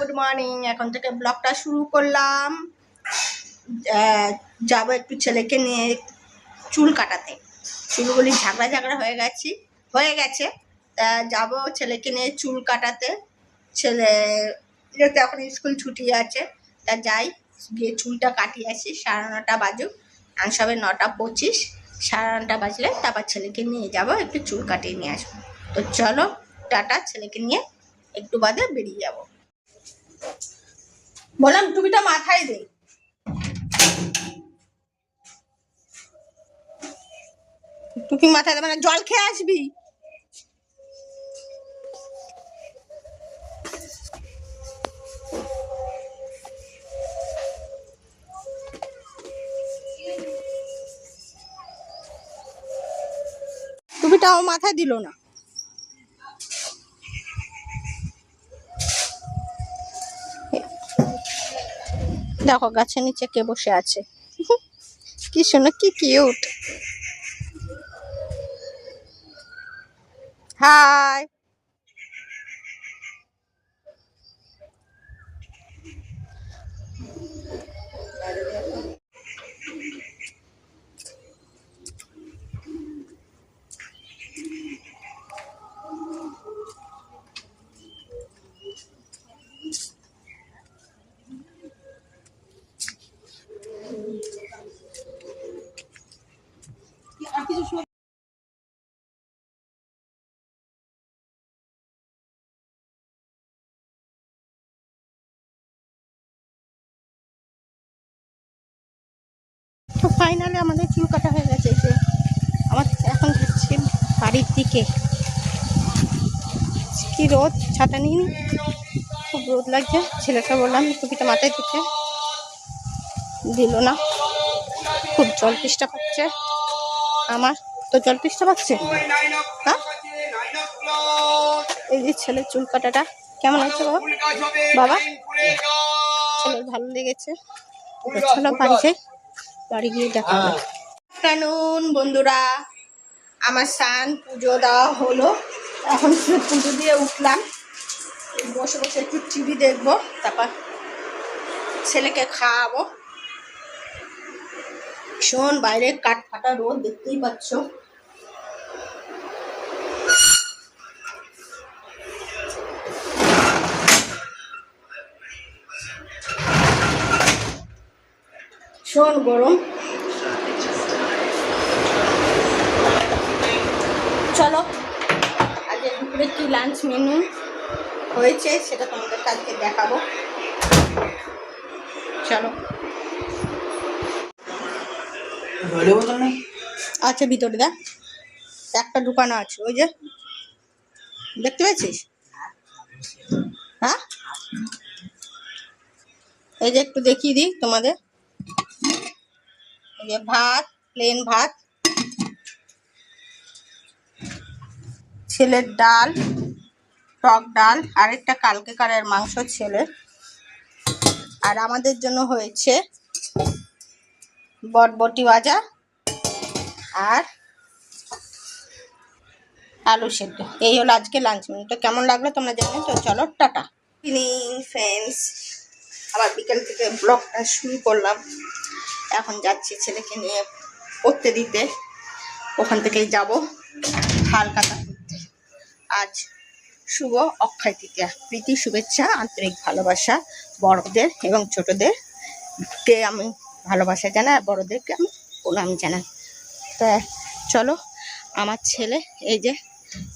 Good morning. এখন থেকে ব্লগটা শুরু করলাম। যাব একটু ছেলেকে নিয়ে চুল কাটাতে। চুলগুলি ঝাগড়া ঝাগড়া হয়ে গেছে। তা যাবো ছেলেকে নিয়ে চুল কাটাতে। ছেলে যেহেতু এখন স্কুল ছুটি আছে, তা যাই গিয়ে চুলটা কাটিয়ে আসি। 9:30 বাজুক, সবে 9:25। 9:30 বাজলে তারপর ছেলেকে নিয়ে যাব, একটু চুল কাটিয়ে নিয়ে আসবো। তো চলো টাটা, ছেলেকে নিয়ে একটু বাদে বেরিয়ে যাব। বললাম টুপিটা মাথায় দে। টুপি মাথায় দে মানে জল খেয়ে আসবি। টুপিটাও মাথায় দিল না। দেখো গাছের নিচে কে বসে আছে, কি সুন্দর, কি কিউট। হাই। তো ফাইনালি আমাদের চুল কাটা হয়ে গেছে। যে আমার এখন যাচ্ছি বাড়ির দিকে। কি রোদ, ছাতা নিয়ে নি, খুব রোদ লাগছে। ছেলেকে বললাম টুপিটা মাথায় দিতে, দিল না। খুব জল তেষ্টা পাচ্ছে আমার। তো জল তেষ্টা পাচ্ছে। হ্যাঁ, এই যে ছেলের চুল কাটাটা কেমন হচ্ছে বাবা? বাবা ছেলের ভালো লেগেছে। চলো বাড়ি যাই, বাড়ি গিয়ে দেখা হবে। কানুন বন্ধুরা, আমার স্নান পুজো দেওয়া হলো। এখন পুজো দিয়ে উঠলাম, বসে বসে একটু টিভি দেখবো, তারপর ছেলেকে খাওয়াবো। ভীষণ বাইরে কাঠ ফাটা রোদ, দেখতেই পাচ্ছ। ভীষণ গরম। চলো আজকে দুপুরে কি লাঞ্চ মেনু হয়েছে সেটা তোমাদের কালকে দেখাবো। চলো। আচ্ছা, ভিতরে দেখ, একটা দোকানও আছে, ওই যে দেখতে পেয়েছিস? হ্যাঁ, এই যে একটু দেখিয়ে দিই তোমাদের। এই যে ভাত, প্লেন ভাত, ছেলের ডাল, টক ডাল, আরেকটা কালকে কারের মাংস ছেলের। আর আমাদের জন্য হয়েছে বটবটি ভাজা আর আলু সেদ্ধ। এই হলো আজকে লাঞ্চ মেনু। তো কেমন লাগলো তোমরা জানো। তো চলো টাটা। ইভিনিং ফ্রেন্ডস, আবার বিকেল থেকে ব্লগটা শুরু করলাম। এখন যাচ্ছি ছেলেকে নিয়ে পড়তে দিতে, ওখান থেকেই যাব হালকাতা করতে। আজ শুভ অক্ষয় তৃতীয়া। প্রীতি শুভেচ্ছা, আন্তরিক ভালোবাসা বড়দের এবং ছোটদেরকে আমি ভালোবাসা জানাই, আর বড়দেরকে আমি প্রণাম জানাই। তা চলো, আমার ছেলে এই যে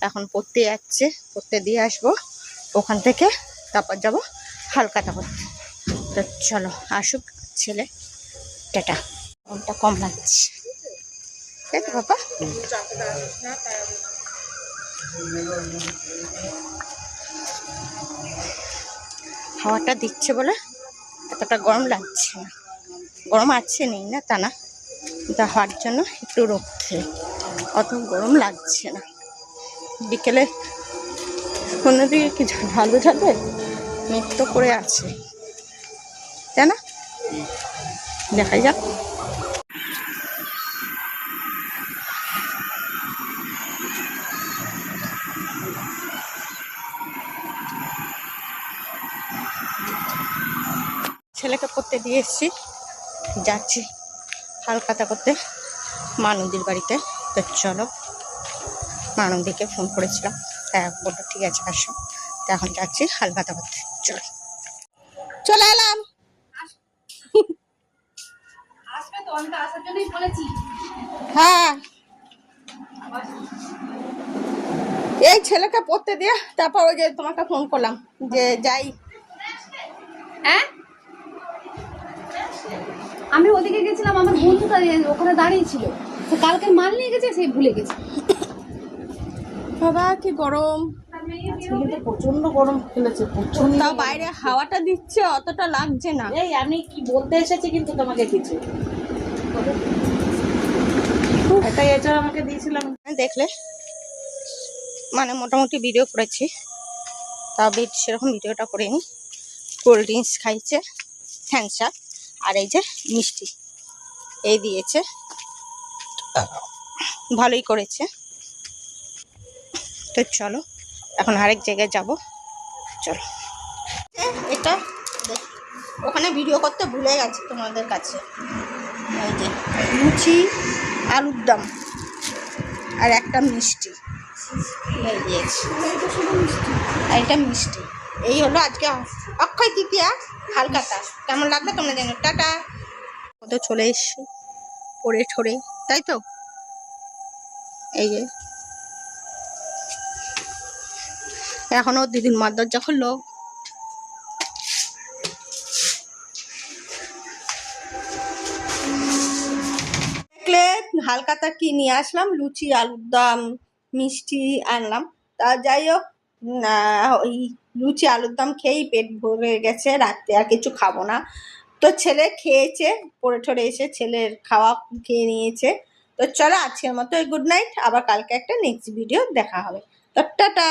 এখন পড়তে যাচ্ছে, পড়তে দিয়ে আসবো, ওখান থেকে তারপর যাবো হালকাতা করতে। তো চলো আসুক ছেলে। টাটা। মনটা কম লাগছে, তাই তো বাবা? হাওয়াটা দিচ্ছে বলে এতটা গরম লাগছে না। গরম আছে, নেই না তা না, কিন্তু হওয়ার জন্য একটু রক্ষে, অত গরম লাগছে না। বিকেলে কোনো দিকে কি ঢালু ঢালবে, মেঘ তো করে আছে, তাই না? দেখাই যাক। ছেলেকে পড়তে দিয়ে এসেছি, যাচ্ছি হালখাতা করতে মানবদির বাড়িতে। তো চলো, মানবদিকে ফোন করেছিলাম, হ্যাঁ বললো ঠিক আছে আসো। তো এখন যাচ্ছি হালখাতা করতে, চলো চলে এলাম। হ্যাঁ, এই ছেলেকে পড়তে দিয়ে তারপর ওই যে তোমাকে ফোন করলাম যে যাই। হ্যাঁ, আমি ওদিকে গেছিলাম, আমার বন্ধু ওখানে দাঁড়িয়ে ছিল, সে কালকের মাল নিয়ে গেছে, সে ভুলে গেছে। বাবা কি গরম, কিন্তু প্রচন্ড গরম ফেলেছে, প্রচন্ড। তাও বাইরে হাওয়াটা দিচ্ছে, অতটা লাগছে না। এই আমি কি বলতে এসেছি কিন্তু তোমাকে কিছু, এটাই এটা আমাকে দিয়েছিলাম। দেখলে মানে মোটামুটি ভিডিও করেছি, তবে সেরকম ভিডিওটা করিনি। কোল্ড ড্রিঙ্কস খাইছে, হ্যান্ডসাপ, আর এই যে মিষ্টি এই দিয়েছে, ভালোই করেছে। তো চলো এখন আরেক জায়গায় যাব, চলো। এটা ওখানে ভিডিও করতে ভুলে গেছি তোমাদের কাছে। এই যে লুচি, আলুর দম আর একটা মিষ্টি এই দিয়েছি, আর এটা মিষ্টি। এই হলো আজকে অক্ষয় তৃতীয়া হালখাতা। কেমন লাগলো তোমরা জানো। টাটা। তো চলে এসছি পড়ে ঠরে, তাই তো। এই যে এখনো দিদির মার দরজা খুললো। দেখলে হালখাতা কি নিয়ে আসলাম, লুচি, আলুর দম, মিষ্টি আনলাম। তা যাই হোক, ওই লুচি আলুর দম খেয়েই পেট ভরে গেছে, রাত্রে আর কিছু খাবো না। তো ছেলে খেয়েছে, পড়ে ঠরে এসে ছেলের খাওয়া খেয়ে নিয়েছে। তো চলো আজকের মতো গুড নাইট, আবার কালকে একটা নেক্সট ভিডিও দেখা হবে। তো টাটা।